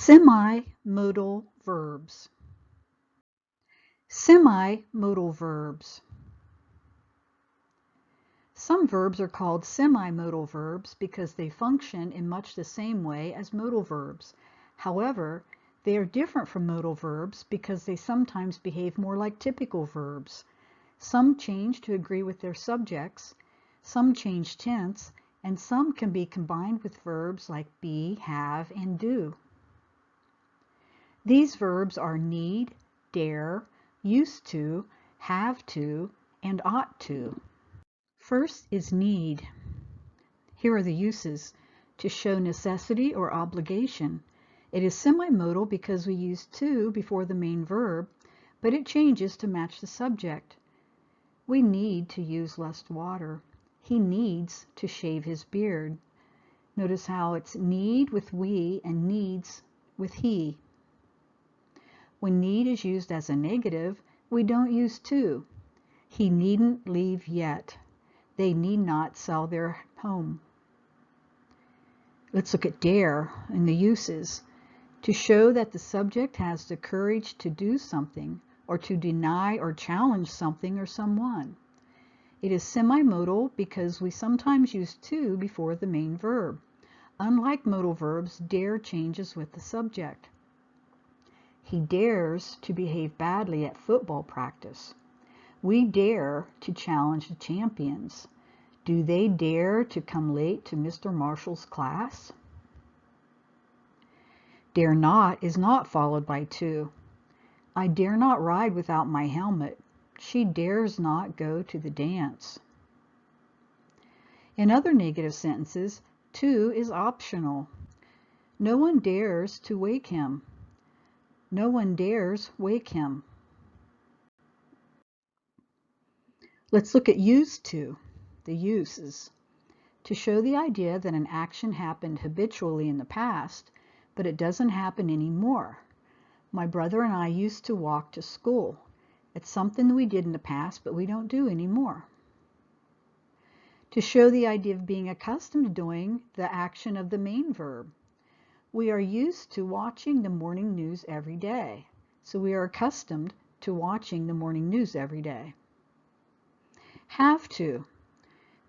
Semi-modal verbs. Semi-modal verbs. Some verbs are called semi-modal verbs because they function in much the same way as modal verbs. However, they are different from modal verbs because they sometimes behave more like typical verbs. Some change to agree with their subjects, some change tense, and some can be combined with verbs like be, have, and do. These verbs are need, dare, used to, have to, and ought to. First is need. Here are the uses. To show necessity or obligation. It is semi-modal because we use to before the main verb, but it changes to match the subject. We need to use less water. He needs to shave his beard. Notice how it's need with we and needs with he. When need is used as a negative, we don't use to. He needn't leave yet. They need not sell their home. Let's look at dare and the uses. To show that the subject has the courage to do something, or to deny or challenge something or someone. It is semi-modal because we sometimes use to before the main verb. Unlike modal verbs, dare changes with the subject. He dares to behave badly at football practice. We dare to challenge the champions. Do they dare to come late to Mr. Marshall's class? Dare not is not followed by to. I dare not ride without my helmet. She dares not go to the dance. In other negative sentences, to is optional. No one dares to wake him. No one dares wake him. Let's look at used to, the uses. To show the idea that an action happened habitually in the past, but it doesn't happen anymore. My brother and I used to walk to school. It's something we did in the past, but we don't do anymore. To show the idea of being accustomed to doing the action of the main verb. We are used to watching the morning news every day, so we are accustomed to watching the morning news every day. Have to.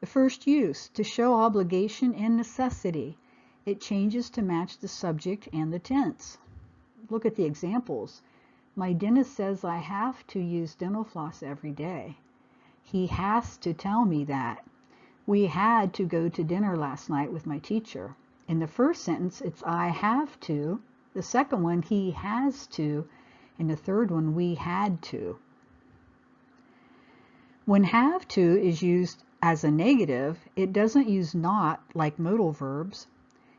The first use, to show obligation and necessity. It changes to match the subject and the tense. Look at the examples. My dentist says I have to use dental floss every day. He has to tell me that. We had to go to dinner last night with my teacher. In the first sentence, it's I have to. The second one, he has to. And the third one, we had to. When have to is used as a negative, it doesn't use not like modal verbs.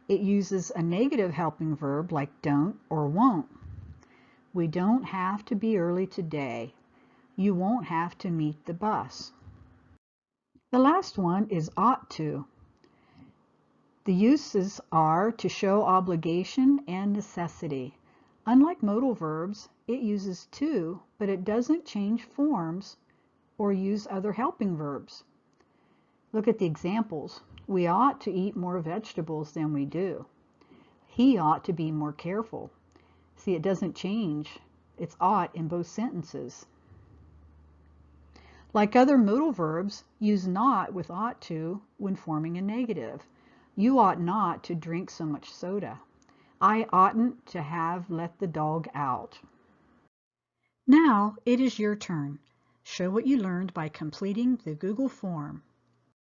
It uses a negative helping verb like don't or won't. We don't have to be early today. You won't have to meet the bus. The last one is ought to. The uses are to show obligation and necessity. Unlike modal verbs, it uses to, but it doesn't change forms or use other helping verbs. Look at the examples. We ought to eat more vegetables than we do. He ought to be more careful. See, it doesn't change. It's ought in both sentences. Like other modal verbs, use not with ought to when forming a negative. You ought not to drink so much soda. I oughtn't to have let the dog out. Now it is your turn. Show what you learned by completing the Google form.